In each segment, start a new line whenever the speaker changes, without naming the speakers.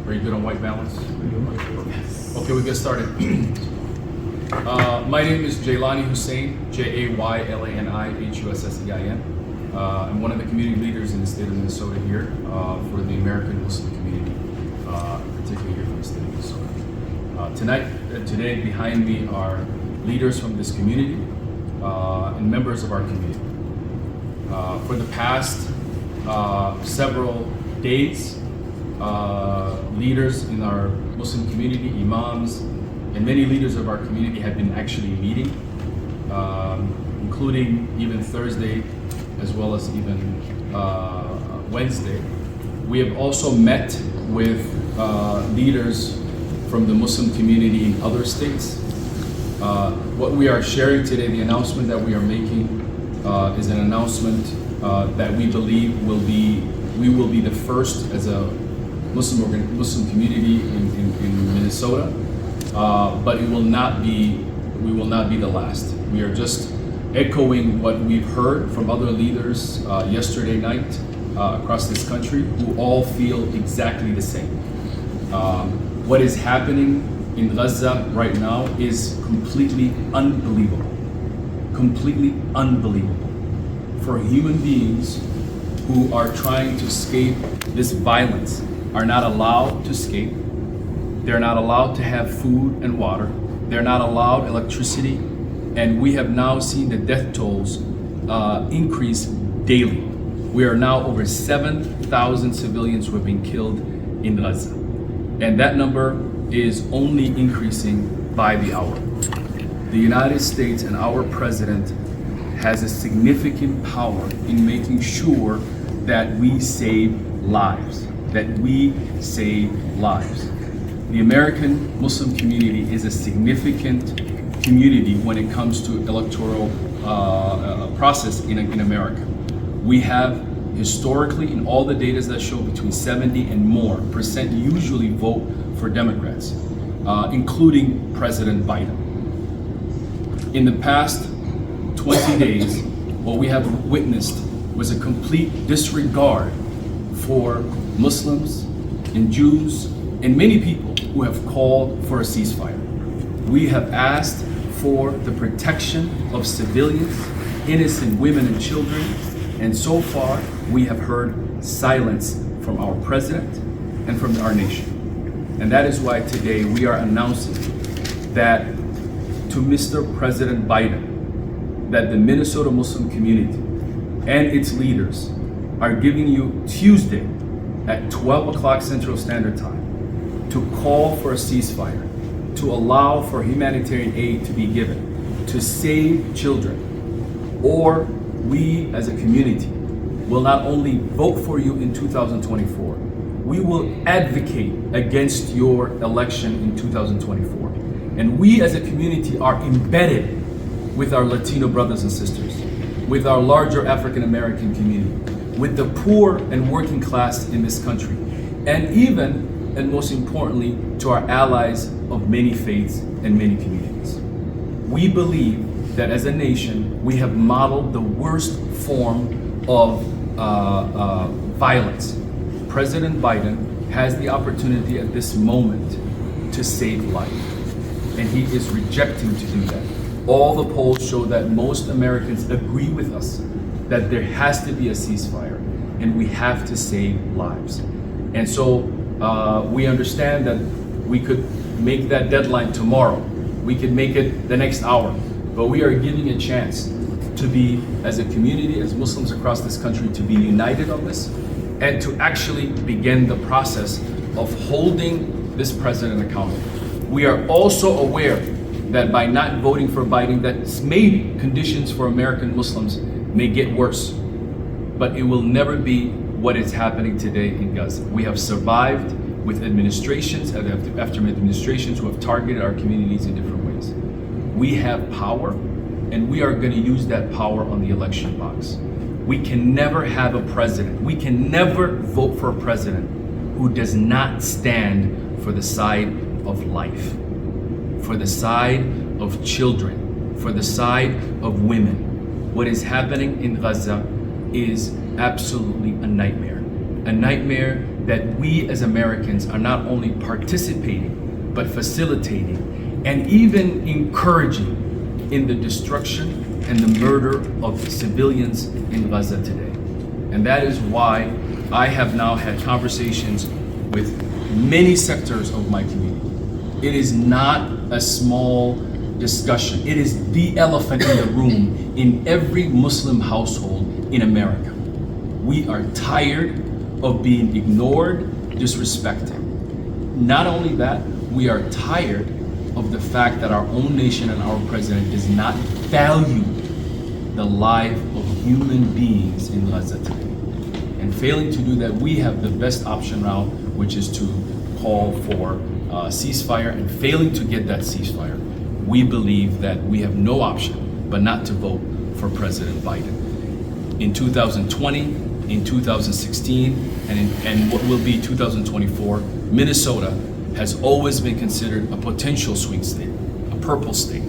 Are you good on white balance? Okay, we get started. My name is Jaylani Hussein, Jaylani Hussein. I'm one of the community leaders in the state of Minnesota here for the American Muslim community, particularly here from the state of Minnesota. Today behind me are leaders from this community and members of our community. For the past several days, leaders in our Muslim community, imams, and many leaders of our community have been actually meeting, including even Thursday, as well as even Wednesday. We have also met with leaders from the Muslim community in other states. What we are sharing today, the announcement that we are making, is an announcement that we believe we will be the first as a Muslim community in Minnesota, but we will not be the last. We are just echoing what we've heard from other leaders yesterday night across this country, who all feel exactly the same. What is happening in Gaza right now is completely unbelievable. Completely unbelievable. For human beings who are trying to escape this violence are not allowed to escape. They're not allowed to have food and water. They're not allowed electricity. And we have now seen the death tolls increase daily. We are now over 7,000 civilians who have been killed in Gaza. And that number is only increasing by the hour. The United States and our president has a significant power in making sure that we save lives, The American Muslim community is a significant community when it comes to electoral process in America. We have historically, in all the data that show, between 70 and more % usually vote for Democrats, including President Biden. In the past 20 days, what we have witnessed was a complete disregard for Muslims and Jews and many people who have called for a ceasefire. We have asked for the protection of civilians, innocent women and children, and so far we have heard silence from our president and from our nation. And that is why today we are announcing that to Mr. President Biden, that the Minnesota Muslim community and its leaders are giving you Tuesday at 12 o'clock Central Standard Time to call for a ceasefire, to allow for humanitarian aid to be given, to save children. Or we as a community will not only vote for you in 2024, we will advocate against your election in 2024. And we as a community are embedded with our Latino brothers and sisters, with our larger African American community, with the poor and working class in this country, and even, and most importantly, to our allies of many faiths and many communities. We believe that as a nation, we have modeled the worst form of violence. President Biden has the opportunity at this moment to save life, and he is rejecting to do that. All the polls show that most Americans agree with us that there has to be a ceasefire and we have to save lives. And so we understand that we could make that deadline tomorrow. We could make it the next hour, but we are giving a chance to be, as a community, as Muslims across this country, to be united on this and to actually begin the process of holding this president accountable. We are also aware that by not voting for Biden, that maybe conditions for American Muslims may get worse, but it will never be what is happening today in Gaza. We have survived with administrations after administrations who have targeted our communities in different ways. We have power, and we are going to use that power on the election box. We can never have a president, we can never vote for a president who does not stand for the side of life, for the side of children, for the side of women. What is happening in Gaza is absolutely a nightmare that we as Americans are not only participating, but facilitating and even encouraging in the destruction and the murder of civilians in Gaza today. And that is why I have now had conversations with many sectors of my community. It is not a small discussion. It is the elephant in the room in every Muslim household in America. We are tired of being ignored, disrespected. Not only that, we are tired of the fact that our own nation and our president does not value the life of human beings in Gaza today. And failing to do that, we have the best option now, which is to call for ceasefire. And failing to get that ceasefire, we believe that we have no option but not to vote for President Biden. In 2020, in 2016, and what will be 2024, Minnesota has always been considered a potential swing state, a purple state.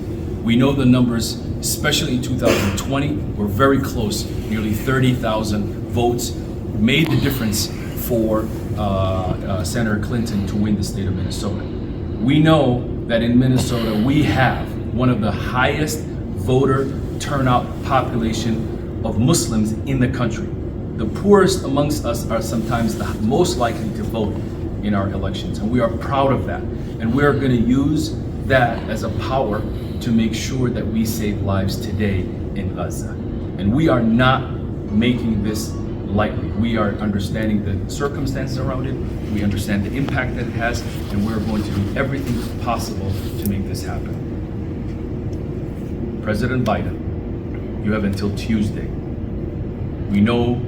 We know the numbers, especially in 2020, were very close, nearly 30,000 votes made the difference for Senator Clinton to win the state of Minnesota. We know that in Minnesota, we have one of the highest voter turnout population of Muslims in the country. The poorest amongst us are sometimes the most likely to vote in our elections, and we are proud of that. And we are going to use that as a power to make sure that we save lives today in Gaza. And we are not making this lightly. We are understanding the circumstances around it, we understand the impact that it has, and we're going to do everything possible to make this happen. President Biden, you have until Tuesday. We know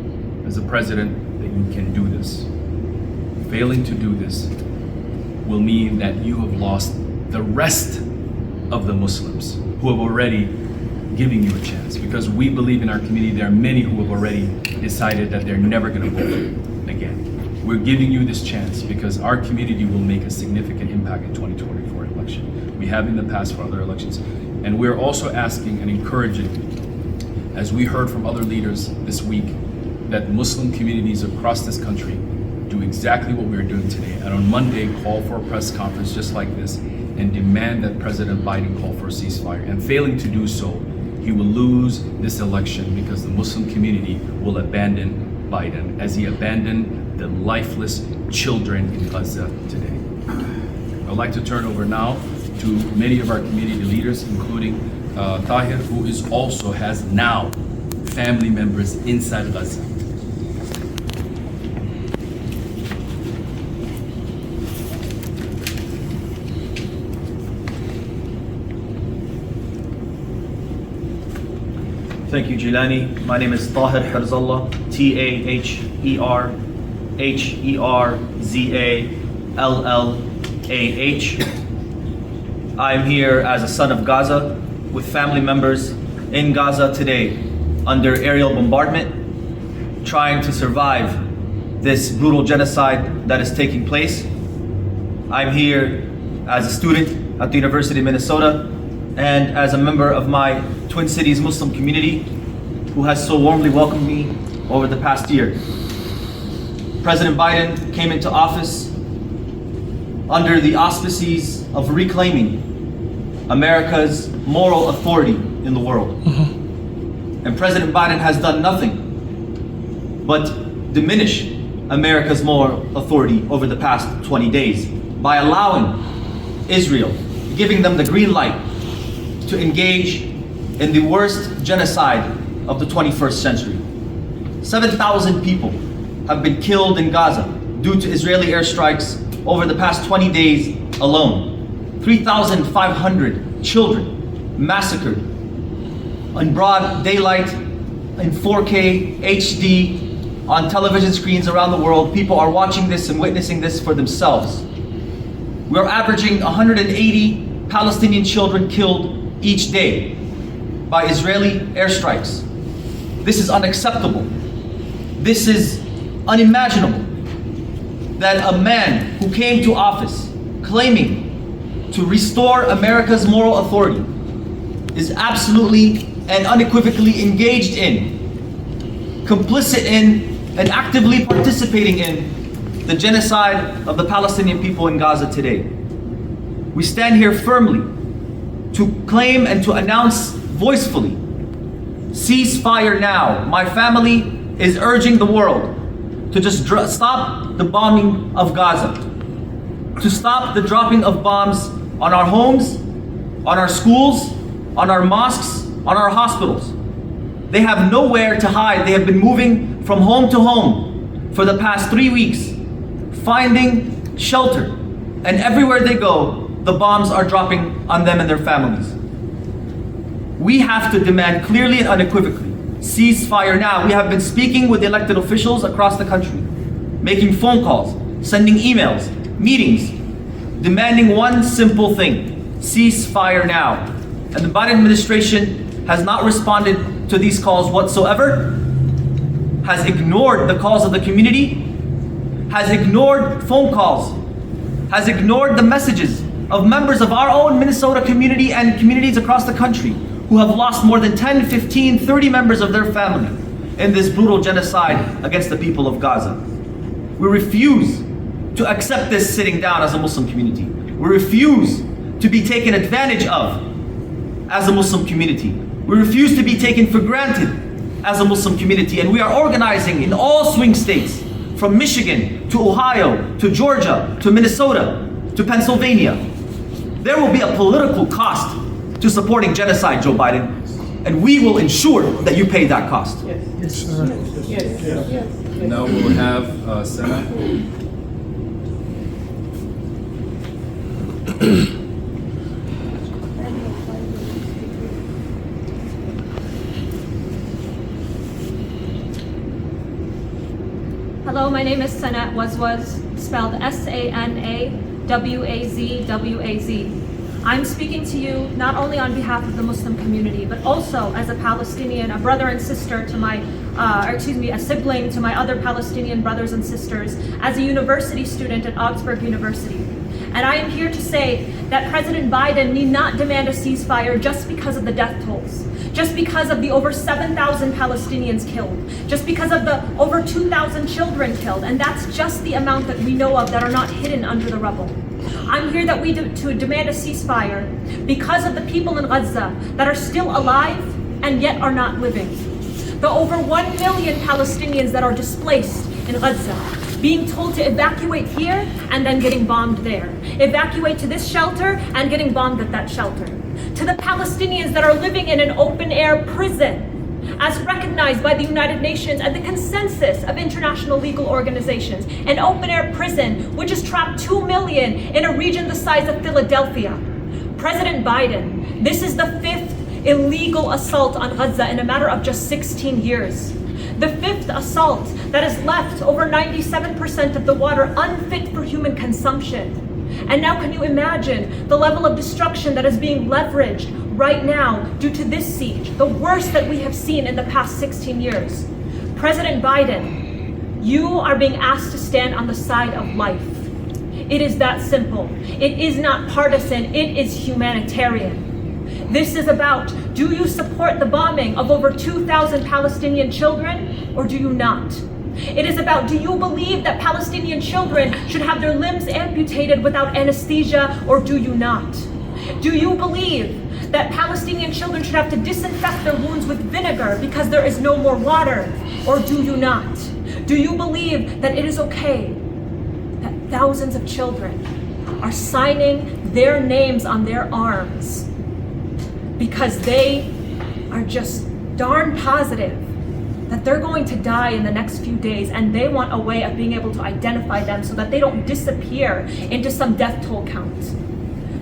as a president that you can do this. Failing to do this will mean that you have lost the rest of the Muslims who have already given you a chance, because we believe in our community there are many who have already decided that they're never going to vote again. We're giving you this chance because our community will make a significant impact in 2024 election. We have in the past for other elections. And we're also asking and encouraging, as we heard from other leaders this week, that Muslim communities across this country do exactly what we're doing today. And on Monday, call for a press conference just like this and demand that President Biden call for a ceasefire. And failing to do so, he will lose this election because the Muslim community will abandon Biden as he abandoned the lifeless children in Gaza today. I'd like to turn over now to many of our community leaders, including Tahir, who has now family members inside Gaza.
Thank you, Jilani. My name is Tahir Herzallah, Taherzerzallah. I'm here as a son of Gaza with family members in Gaza today under aerial bombardment, trying to survive this brutal genocide that is taking place. I'm here as a student at the University of Minnesota and as a member of my Twin Cities Muslim community who has so warmly welcomed me over the past year. President Biden came into office under the auspices of reclaiming America's moral authority in the world. And President Biden has done nothing but diminish America's moral authority over the past 20 days by allowing Israel, giving them the green light to engage in the worst genocide of the 21st century. 7,000 people have been killed in Gaza due to Israeli airstrikes over the past 20 days alone. 3,500 children massacred in broad daylight, in 4K HD, on television screens around the world. People are watching this and witnessing this for themselves. We're averaging 180 Palestinian children killed each day by Israeli airstrikes. This is unacceptable. This is unimaginable that a man who came to office claiming to restore America's moral authority is absolutely and unequivocally engaged in, complicit in, and actively participating in the genocide of the Palestinian people in Gaza today. We stand here firmly to claim and to announce voicefully, ceasefire now. My family is urging the world to just stop the bombing of Gaza, to stop the dropping of bombs on our homes, on our schools, on our mosques, on our hospitals. They have nowhere to hide. They have been moving from home to home for the past 3 weeks, finding shelter. And everywhere they go, the bombs are dropping on them and their families. We have to demand clearly and unequivocally, ceasefire now. We have been speaking with elected officials across the country, making phone calls, sending emails, meetings, demanding one simple thing, ceasefire now. And the Biden administration has not responded to these calls whatsoever, has ignored the calls of the community, has ignored phone calls, has ignored the messages of members of our own Minnesota community and communities across the country who have lost more than 10, 15, 30 members of their family in this brutal genocide against the people of Gaza. We refuse to accept this sitting down as a Muslim community. We refuse to be taken advantage of as a Muslim community. We refuse to be taken for granted as a Muslim community, and we are organizing in all swing states, from Michigan to Ohio to Georgia to Minnesota to Pennsylvania. There will be a political cost to supporting genocide, Joe Biden, and we will ensure that you pay that cost.
Yes.
Now we'll have Senna.
Hello, my name is Sanat Wazwaz, spelled S-A-N-A-W-A-Z-W-A-Z. I'm speaking to you not only on behalf of the Muslim community, but also as a Palestinian, a brother and sister to my, a sibling to my other Palestinian brothers and sisters, as a university student at Augsburg University. And I am here to say that President Biden need not demand a ceasefire just because of the death tolls, just because of the over 7,000 Palestinians killed, just because of the over 2,000 children killed, and that's just the amount that we know of that are not hidden under the rubble. I'm here to demand a ceasefire because of the people in Gaza that are still alive and yet are not living. The over 1 million Palestinians that are displaced in Gaza, being told to evacuate here and then getting bombed there. Evacuate to this shelter and getting bombed at that shelter. To the Palestinians that are living in an open-air prison, as recognized by the United Nations and the consensus of international legal organizations, an open-air prison which has trapped 2 million in a region the size of Philadelphia. President Biden, this is the 5th illegal assault on Gaza in a matter of just 16 years. The 5th assault that has left over 97% of the water unfit for human consumption. And now can you imagine the level of destruction that is being leveraged right now due to this siege, the worst that we have seen in the past 16 years. President Biden, you are being asked to stand on the side of life. It is that simple. It is not partisan, it is humanitarian. This is about, do you support the bombing of over 2,000 Palestinian children or do you not? It is about, do you believe that Palestinian children should have their limbs amputated without anesthesia or do you not? Do you believe that Palestinian children should have to disinfect their wounds with vinegar because there is no more water or do you not? Do you believe that it is okay that thousands of children are signing their names on their arms because they are just darn positive that they're going to die in the next few days and they want a way of being able to identify them so that they don't disappear into some death toll count?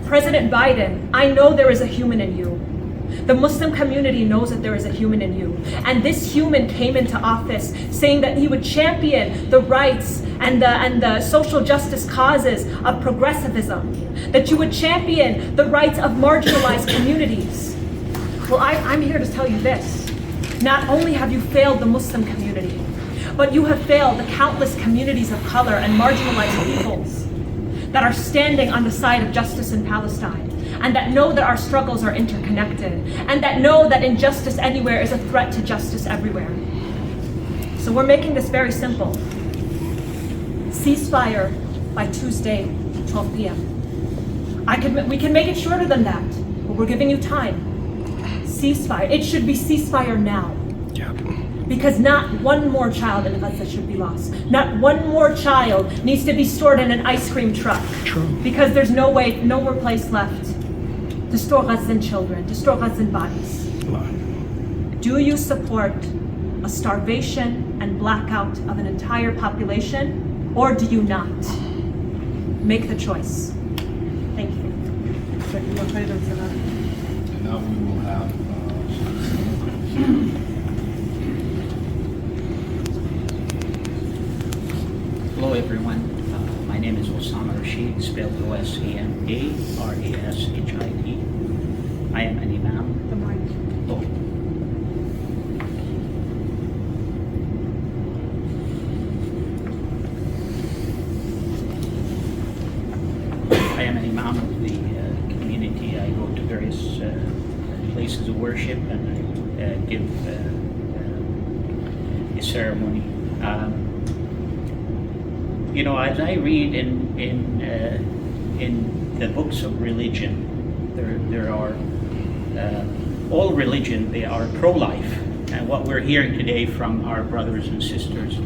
President Biden, I know there is a human in you. The Muslim community knows that there is a human in you. And this human came into office saying that he would champion the rights and the social justice causes of progressivism, that you would champion the rights of marginalized communities. Well, I'm here to tell you this. Not only have you failed the Muslim community, but you have failed the countless communities of color and marginalized peoples that are standing on the side of justice in Palestine, and that know that our struggles are interconnected, and that know that injustice anywhere is a threat to justice everywhere. So we're making this very simple. Ceasefire by Tuesday, 12 p.m. We can make it shorter than that, but we're giving you time. Ceasefire. It should be ceasefire now.
Yeah.
Because not one more child in Gaza should be lost. Not one more child needs to be stored in an ice cream truck.
True.
Because there's no more place left to store Gazan children, to store Gazan bodies. Do you support a starvation and blackout of an entire population, or do you not? Make the choice. Thank you.
And now we will have.
Hello everyone, my name is Osama Rashid, spelled O-S-A-M-A-R-A-S-H-I-D. I am an imam. Oh. I am an imam of the community. I go to various places of worship and I give a ceremony. You know, as I read in the books of religion, there are all religion, they are pro-life, and what we're hearing today from our brothers and sisters,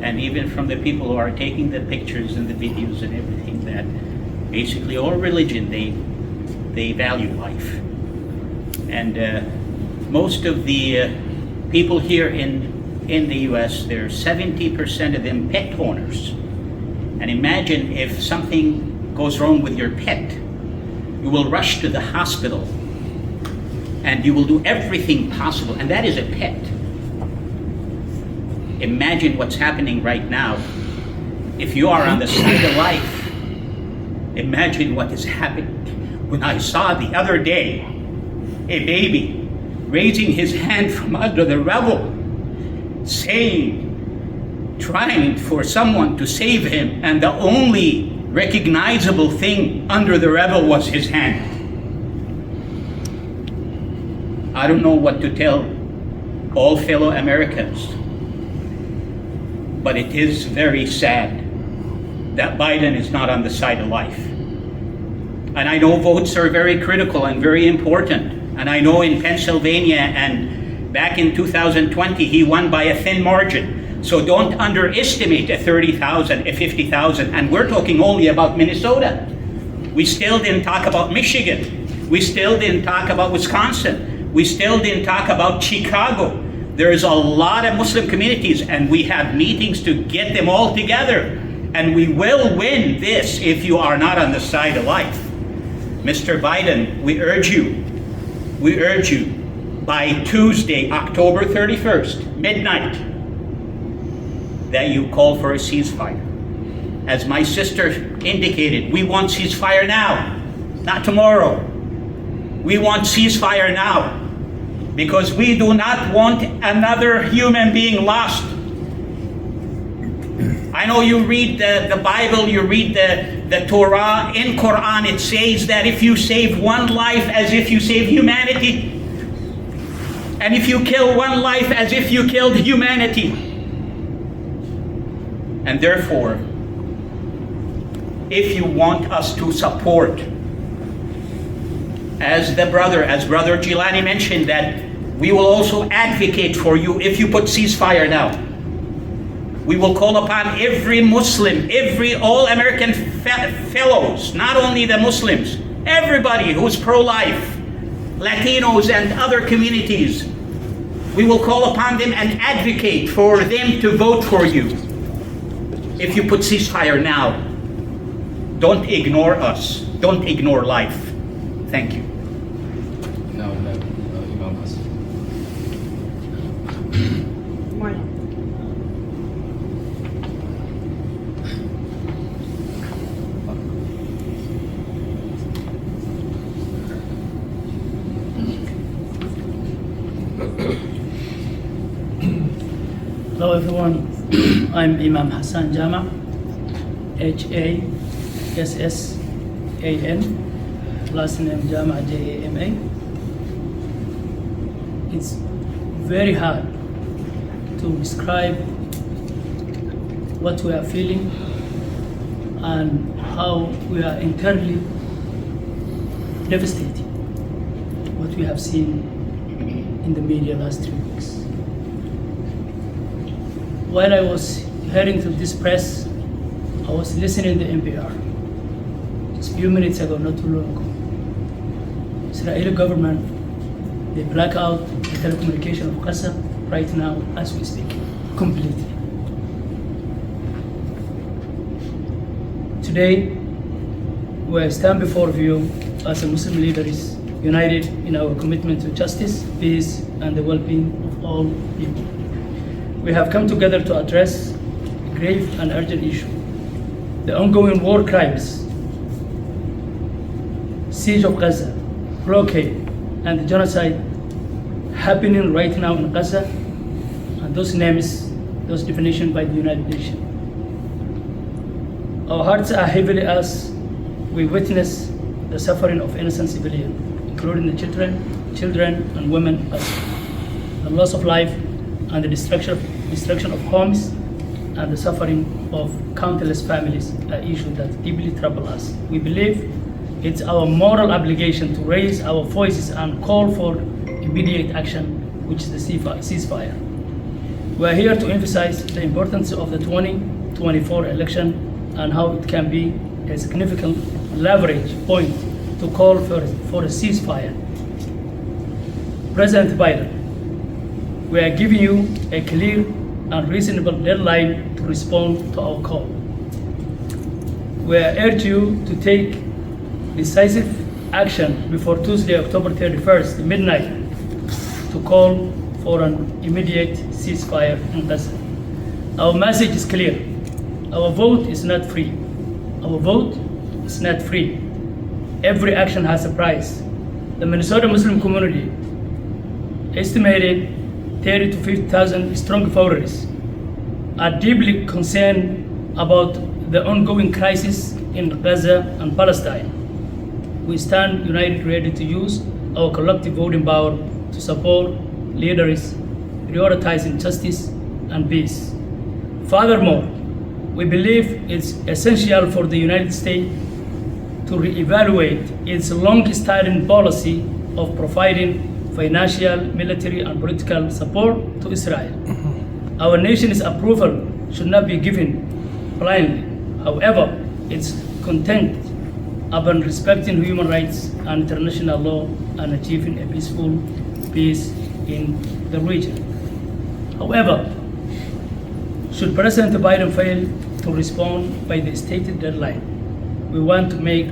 and even from the people who are taking the pictures and the videos and everything, that basically all religion they value life, and most of the people here in the US, there's 70% of them pet owners. And imagine if something goes wrong with your pet, you will rush to the hospital and you will do everything possible, and that is a pet. Imagine what's happening right now. If you are on the side of life, imagine what is happening. When I saw the other day a baby raising his hand from under the rubble, trying for someone to save him, and the only recognizable thing under the rubble was his hand. I don't know what to tell all fellow Americans, but it is very sad that Biden is not on the side of life. And I know votes are very critical and very important, and I know in Pennsylvania and back in 2020, he won by a thin margin. So don't underestimate a 30,000, a 50,000. And we're talking only about Minnesota. We still didn't talk about Michigan. We still didn't talk about Wisconsin. We still didn't talk about Chicago. There's a lot of Muslim communities, and we have meetings to get them all together. And we will win this if you are not on the side of life. Mr. Biden, we urge you, by Tuesday, October 31st, midnight, that you call for a ceasefire. As my sister indicated, we want ceasefire now, not tomorrow. We want ceasefire now, because we do not want another human being lost. I know you read the Bible, you read the Torah. In Quran, it says that if you save one life as if you save humanity, and if you kill one life as if you killed humanity. And therefore, if you want us to support, as Brother Gilani mentioned, that we will also advocate for you if you put ceasefire now. We will call upon every Muslim, all American fellows, not only the Muslims, everybody who's pro-life, Latinos and other communities. We will call upon them and advocate for them to vote for you. If you put ceasefire now, don't ignore us. Don't ignore life. Thank you.
Now we have Imam Hassan.
Hello everyone, I'm Imam Hassan Jama, H-A-S-S-A-N, last name Jama, J-A-M-A. It's very hard to describe what we are feeling and how we are internally devastated what we have seen in the media last 3 weeks. While I was hearing to this press, I was listening to NPR just a few minutes ago, not too long ago. Israeli government, they black out the telecommunication of Gaza right now as we speak, completely. Today, we stand before you as a Muslim leaders, united in our commitment to justice, peace, and the well-being of all people. We have come together to address a grave and urgent issue: the ongoing war crimes, siege of Gaza, blockade, and the genocide happening right now in Gaza, and those names, those definitions by the United Nations. Our hearts are heavy as we witness the suffering of innocent civilians, including the children and women, as the loss of life and the destruction of homes and the suffering of countless families, are issues that deeply trouble us. We believe it's our moral obligation to raise our voices and call for immediate action, which is the ceasefire. We are here to emphasize the importance of the 2024 election and how it can be a significant leverage point to call for a ceasefire. President Biden, we are giving you a clear and reasonable deadline to respond to our call. We urge you to take decisive action before Tuesday, October 31st, midnight, to call for an immediate ceasefire in Gaza. Our message is clear. Our vote is not free. Our vote is not free. Every action has a price. The Minnesota Muslim community, estimated 30 to 50,000 strong voters, are deeply concerned about the ongoing crisis in Gaza and Palestine. We stand united, ready to use our collective voting power to support leaders prioritizing justice and peace. Furthermore, we believe it's essential for the United States to reevaluate its long-standing policy of providing financial, military, and political support to Israel. Our nation's approval should not be given blindly. However, it's content upon respecting human rights and international law and achieving a peaceful peace in the region. However, should President Biden fail to respond by the stated deadline, we want to make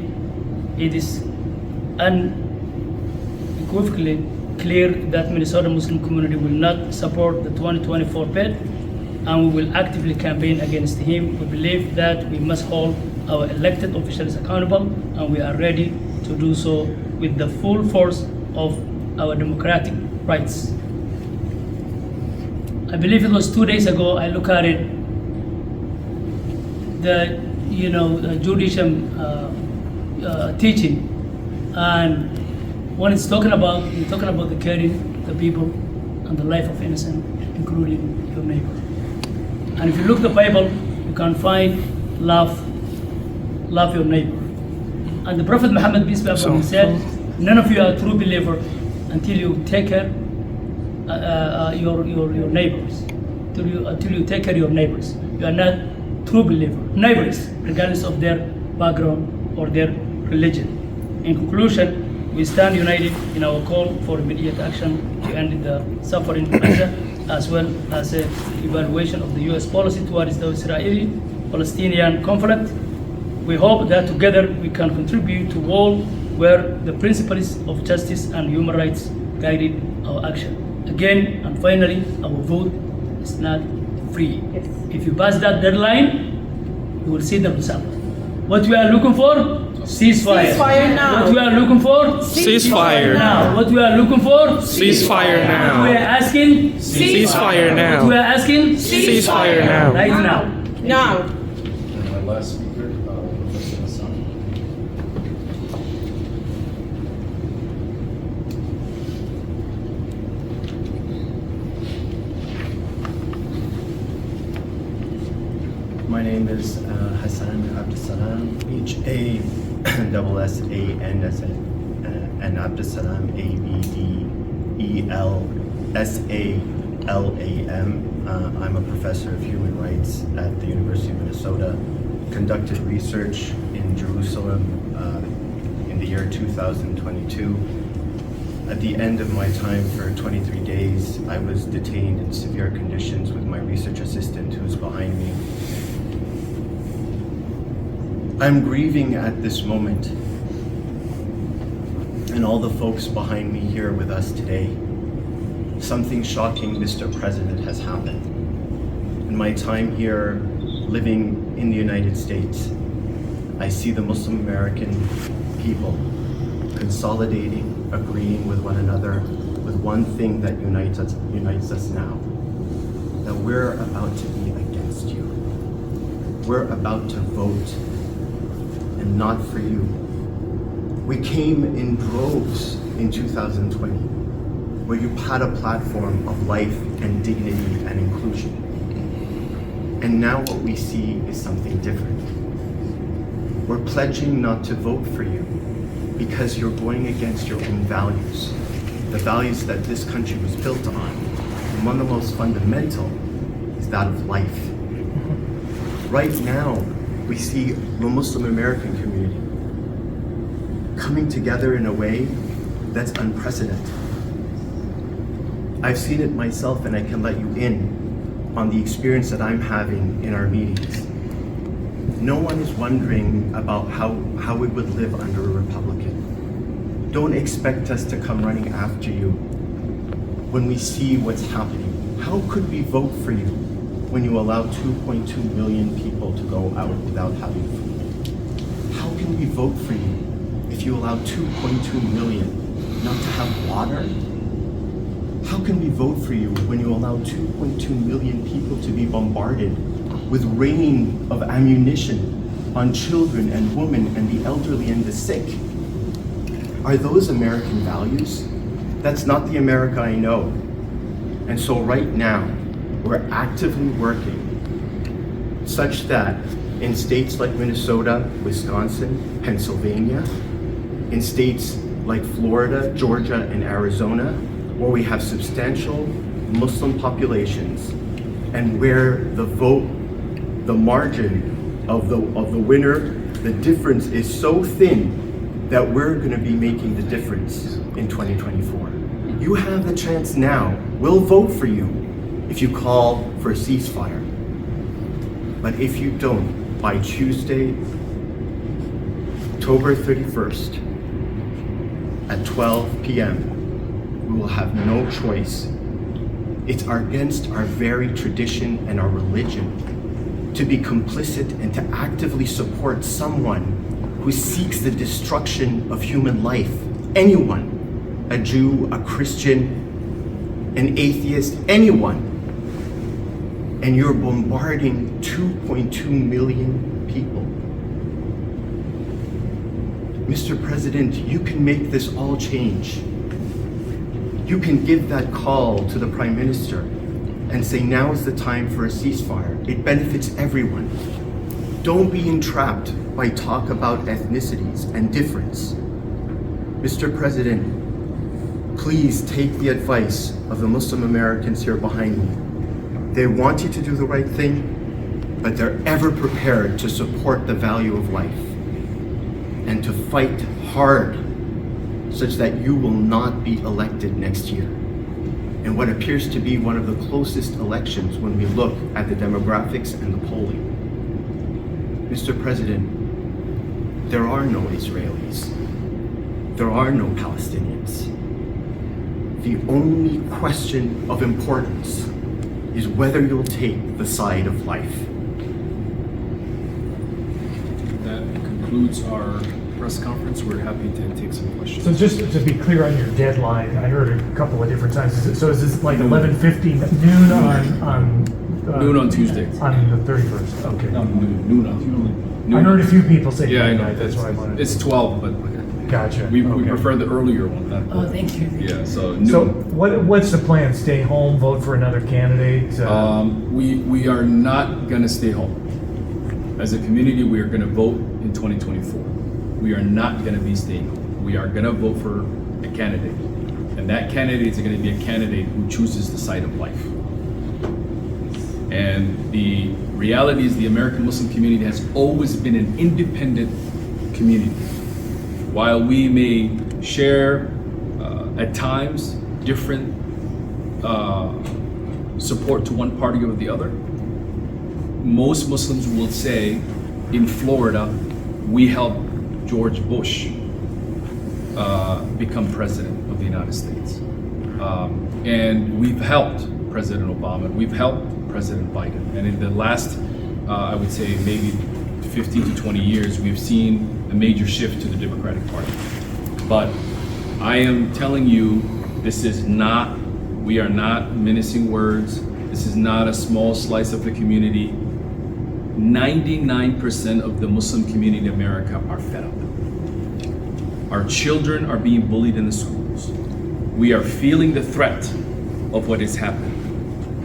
it is unequivocally clear that Minnesota Muslim community will not support the 2024 bid, and we will actively campaign against him. We believe that we must hold our elected officials accountable, and we are ready to do so with the full force of our democratic rights. I believe it was 2 days ago, I look at it, the judicial teaching, and when it's talking about the caring the people and the life of innocent, including your neighbor. And if you look the Bible, you can find love your neighbor. And the Prophet Muhammad, peace be upon him, said, none of you are a true believer until you take care your neighbors. Until you take care of your neighbors. You are not true believer. Neighbors, regardless of their background or their religion. In conclusion, we stand united in our call for immediate action to end the suffering in Gaza, as well as an evaluation of the U.S. policy towards the Israeli-Palestinian conflict. We hope that together we can contribute to a world where the principles of justice and human rights guided our action. Again and finally, our vote is not free.
Yes.
If you pass that deadline, you will see the result. What we are looking for? Ceasefire.
Ceasefire now.
What we are looking for?
Ceasefire
Now. What we are looking for?
Ceasefire
What we
now.
are asking?
Ceasefire
What we
now.
are asking?
Ceasefire now.
Right now.
Now.
And my last speaker, Professor Hassan.
is Hassan Abdussalam, Hassan and Abdussalam, Abdelsalam. I'm a professor of human rights at the University of Minnesota. Conducted research in Jerusalem in the year 2022. At the end of my time for 23 days, I was detained in severe conditions with my research assistant who's behind me. I'm grieving at this moment, and all the folks behind me here with us today. Something shocking, Mr. President, has happened. In my time here, living in the United States, I see the Muslim American people consolidating, agreeing with one another with one thing that unites us now, that we're about to be against you. We're about to vote, and not for you. We came in droves in 2020, where you had a platform of life and dignity and inclusion. And now what we see is something different. We're pledging not to vote for you because you're going against your own values, the values that this country was built on. And one of the most fundamental is that of life. Right now, we see the Muslim American community coming together in a way that's unprecedented. I've seen it myself, and I can let you in on the experience that I'm having in our meetings. No one is wondering about how we would live under a Republican. Don't expect us to come running after you when we see what's happening. How could we vote for you when you allow 2.2 million people to go out without having food? How can we vote for you if you allow 2.2 million not to have water? How can we vote for you when you allow 2.2 million people to be bombarded with rain of ammunition on children and women and the elderly and the sick? Are those American values? That's not the America I know. And so right now, we're actively working such that in states like Minnesota, Wisconsin, Pennsylvania, in states like Florida, Georgia, and Arizona, where we have substantial Muslim populations and where the vote, the margin of the winner, the difference is so thin that we're going to be making the difference in 2024. You have the chance now. We'll vote for you if you call for a ceasefire. But if you don't, by Tuesday, October 31st, at 12 p.m., we will have no choice. It's against our very tradition and our religion to be complicit and to actively support someone who seeks the destruction of human life. Anyone, a Jew, a Christian, an atheist, anyone. And you're bombarding 2.2 million people. Mr. President, you can make this all change. You can give that call to the Prime Minister and say now is the time for a ceasefire. It benefits everyone. Don't be entrapped by talk about ethnicities and difference. Mr. President, please take the advice of the Muslim Americans here behind me. They want you to do the right thing, but they're ever prepared to support the value of life and to fight hard such that you will not be elected next year. And what appears to be one of the closest elections when we look at the demographics and the polling. Mr. President, there are no Israelis. There are no Palestinians. The only question of importance is whether you'll take the side of life.
That concludes our press conference. We're happy to take some questions.
So just to be clear on your deadline, I heard a couple of different times. Is this like 11:50 noon on
Noon on Tuesday.
On the 31st? Okay.
No, noon on Tuesday.
I heard a few people say
Yeah, I know.
midnight. That's what I wanted.
It's 12, but
Gotcha.
we
Okay.
prefer the earlier one.
Oh, thank you.
Yeah, so noon.
So what's the plan? Stay home, vote for another candidate?
We are not gonna stay home. As a community, we are going to vote in 2024. We are not going to be staying home. We are going to vote for a candidate. And that candidate is going to be a candidate who chooses the side of life. And the reality is the American Muslim community has always been an independent community. While we may share at times different support to one party or the other, most Muslims will say in Florida, we helped George Bush become president of the United States. And we've helped President Obama, we've helped President Biden. And in the last, I would say maybe 15 to 20 years, we've seen a major shift to the Democratic Party. But I am telling you, this is not, we are not menacing words. This is not a small slice of the community. 99% of the Muslim community in America are fed up. Our children are being bullied in the schools. We are feeling the threat of what is happening.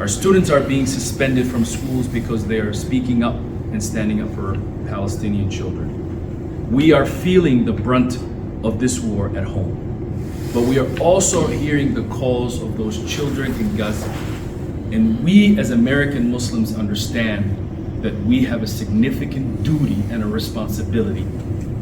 Our students are being suspended from schools because they are speaking up and standing up for Palestinian children. We are feeling the brunt of this war at home. But we are also hearing the calls of those children in Gaza. And we as American Muslims understand that we have a significant duty and a responsibility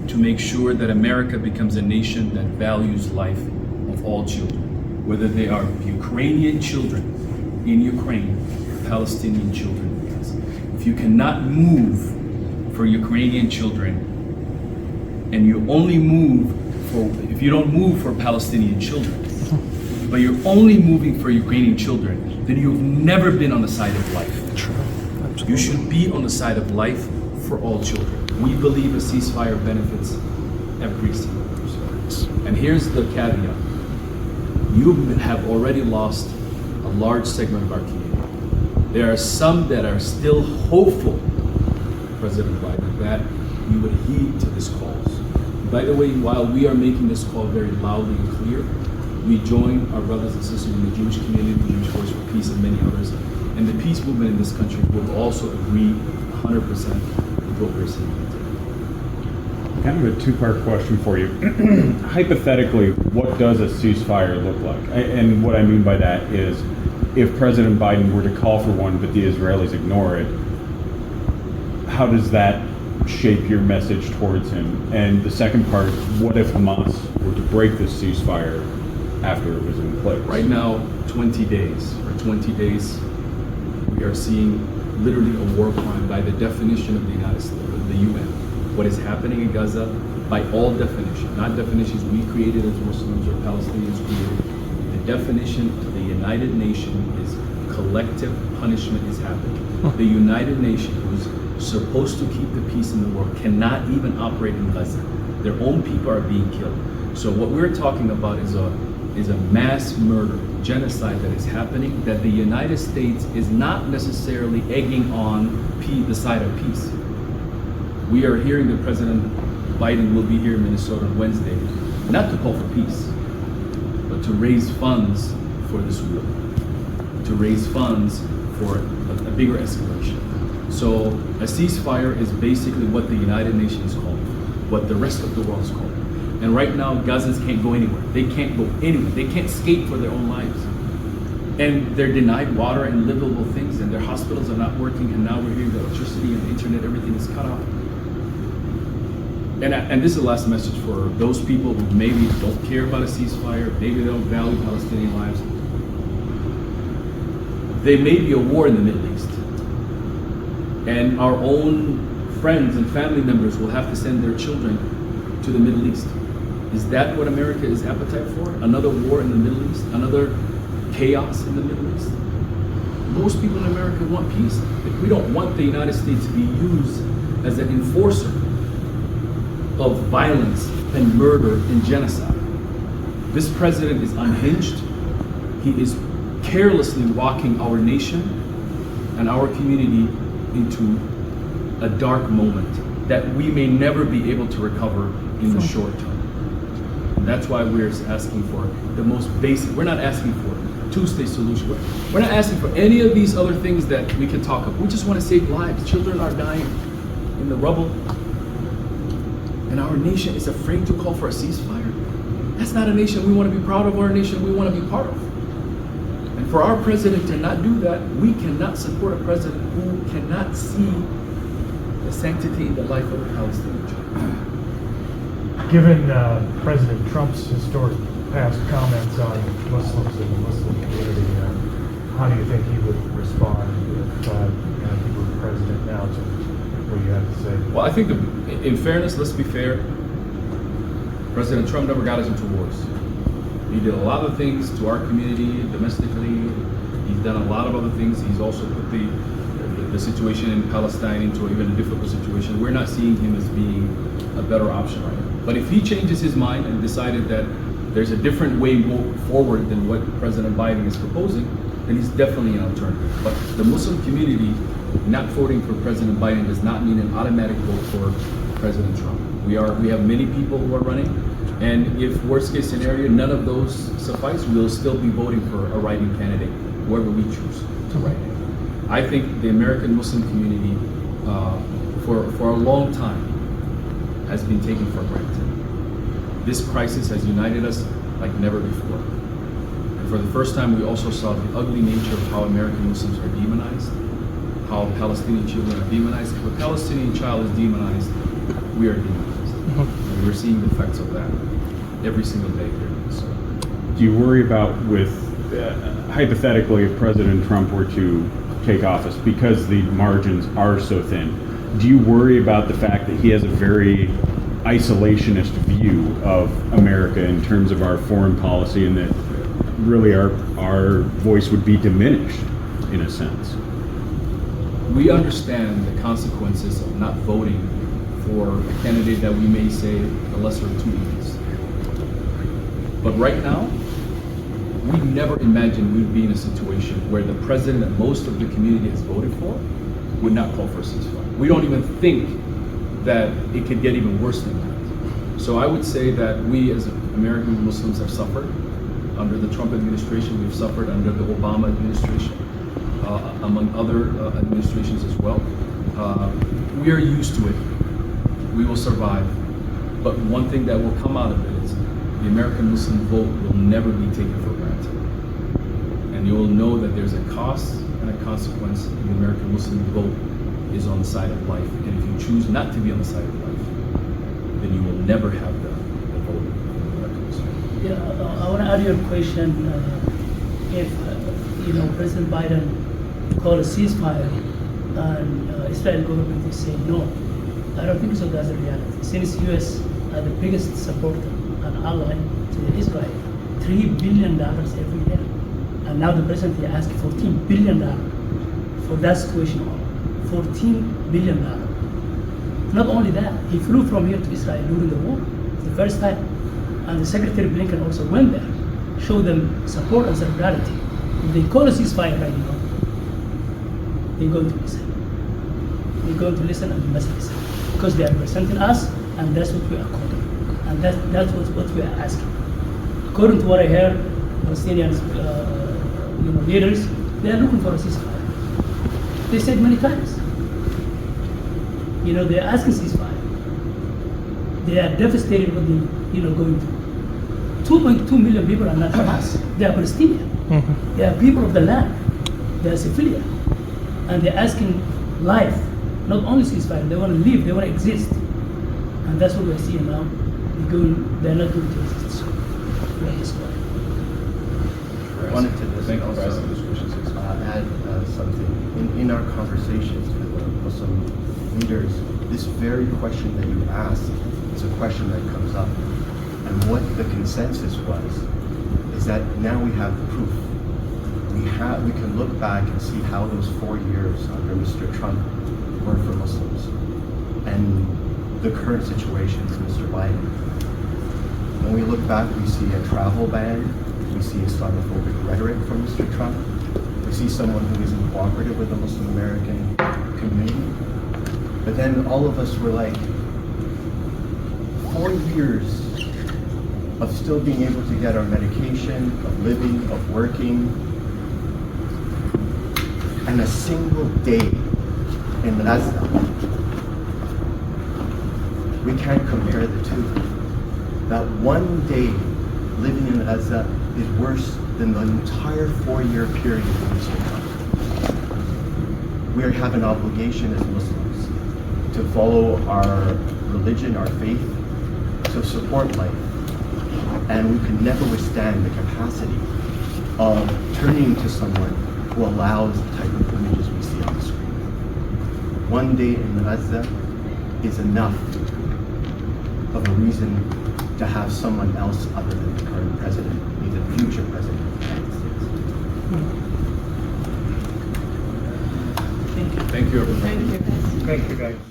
to make sure that America becomes a nation that values life of all children, whether they are Ukrainian children in Ukraine or Palestinian children in Gaza. If you cannot move for Ukrainian children, and you only move if you don't move for Palestinian children, but you're only moving for Ukrainian children, then you've never been on the side of life. You should be on the side of life for all children. We believe a ceasefire benefits every single person. And here's the caveat. You have already lost a large segment of our community. There are some that are still hopeful, President Biden, that you would heed to this calls. By the way, while we are making this call very loudly and clear, we join our brothers and sisters in the Jewish community, the Jewish Force for Peace, and many others. And the peace movement in this country will also agree 100% with what we're saying today.
Kind of a two-part question for you. Hypothetically, what does a ceasefire look like? And what I mean by that is, if President Biden were to call for one, but the Israelis ignore it, how does that shape your message towards him? And the second part, what if Hamas were to break this ceasefire after it was in place?
Right now, 20 days. For 20 days, we are seeing literally a war crime by the definition of the United States, the UN. What is happening in Gaza, by all definition, not definitions we created as Muslims or Palestinians created. The definition of the United Nations is collective punishment is happening. The United Nations, who's supposed to keep the peace in the world, cannot even operate in Gaza. Their own people are being killed. So what we're talking about is a mass murder, genocide that is happening, that the United States is not necessarily egging on the side of peace. We are hearing that President Biden will be here in Minnesota on Wednesday, not to call for peace, but to raise funds for this war, to raise funds for a bigger escalation. So a ceasefire is basically what the United Nations call, what the rest of the world is calling. And right now, Gazans can't go anywhere. They can't go anywhere. They can't escape for their own lives. And they're denied water and livable things, and their hospitals are not working, and now we're hearing the electricity and the internet, everything is cut off. And this is the last message for those people who maybe don't care about a ceasefire, maybe they don't value Palestinian lives. There may be a war in the Middle East, and our own friends and family members will have to send their children to the Middle East. Is that what America is appetite for? Another war in the Middle East? Another chaos in the Middle East? Most people in America want peace. We don't want the United States to be used as an enforcer of violence and murder and genocide. This president is unhinged. He is carelessly walking our nation and our community into a dark moment that we may never be able to recover in the short term. And that's why we're asking for the most basic. We're not asking for a two-state solution. We're not asking for any of these other things that we can talk about. We just want to save lives. Children are dying. in the rubble, and our nation is afraid to call for a ceasefire. That's not a nation we want to be proud of, or a nation we want to be part of. And for our president to not do that, we cannot support a president who cannot see the sanctity in the life of the Palestinian child.
Given President Trump's historic past comments on Muslims and the Muslim community, how do you think he would respond if he were president now to what you have to say?
Well, I think in fairness, let's be fair, President Trump never got us into wars. He did a lot of things to our community domestically. He's done a lot of other things. He's also put the situation in Palestine into even a difficult situation. We're not seeing him as being a better option right now. But if he changes his mind and decided that there's a different way forward than what President Biden is proposing, then he's definitely an alternative. But the Muslim community not voting for President Biden does not mean an automatic vote for President Trump. We have many people who are running, and if worst case scenario, none of those suffice, we'll still be voting for a writing candidate, whoever we choose to write it. I think the American Muslim community, for a long time, has been taken for granted. This crisis has united us like never before. And for the first time, we also saw the ugly nature of how American Muslims are demonized, how Palestinian children are demonized. If a Palestinian child is demonized, we are demonized. And we're seeing the effects of that every single day here. So,
Do you worry about hypothetically, if President Trump were to take office, because the margins are so thin, do you worry about the fact that he has a very isolationist view of America in terms of our foreign policy, and that really our voice would be diminished in a sense?
we understand the consequences of not voting for a candidate that we may say the lesser of two evils. But right now, we never imagined we'd be in a situation where the president that most of the community has voted for would not call for a ceasefire. We don't even think that it could get even worse than that. So I would say that we as American Muslims have suffered under the Trump administration. We've suffered under the Obama administration, among other administrations as well. We are used to it. We will survive. But one thing that will come out of it is the American Muslim vote will never be taken for granted. And you will know that there's a cost and a consequence. The American Muslim vote is on the side of life. And if you choose not to be on the side of life, then you will never have the vote of the American Muslim.
Yeah, I want to add your question. If President Biden called a ceasefire and Israel government is saying no, I don't think so. That's the reality. Since U.S. are the biggest supporter and ally to Israel, $3 billion every year, and now the president asked $14 billion for that situation. $14 billion. Not only that, he flew from here to Israel during the war, the first time, and the Secretary Blinken also went there, showed them support and solidarity. If they call a ceasefire right now, they're going to listen. They're going to listen and we must listen, because they are representing us, and that's what we are calling, and that's what we are asking. According to what I heard, Palestinian leaders, they are looking for a ceasefire. They said many times. They are asking ceasefire. They are devastated what they, going through. 2.2 million people are not Hamas. They are Palestinian. Mm-hmm. They are people of the land. They are civilian. And they're asking life, not only ceasefire. They want to live, they want to exist. And that's what we're seeing now. They're not going to exist. We're destroyed.
I wanted to just also add something. In our conversations with the Muslim leaders, this very question that you asked is a question that comes up. And what the consensus was is that now we have the proof. We can look back and see how those 4 years under Mr. Trump were for Muslims, and the current situation for Mr. Biden. When we look back, we see a travel ban, we see Islamophobic rhetoric from Mr. Trump, we see someone who isn't cooperative with the Muslim American community. But then all of us were like, 4 years of still being able to get our medication, of living, of working, and a single day in Gaza we can't compare the two. That one day living in Gaza is worse than the entire 4-year period in this country. We have an obligation as Muslims to follow our religion, our faith, to support life. And we can never withstand the capacity of turning to someone who allows the type of images we see on the screen. One day in Gaza is enough of a reason to have someone else other than the current president be the future president of the United States.
Thank you, everyone.
Thank you, guys.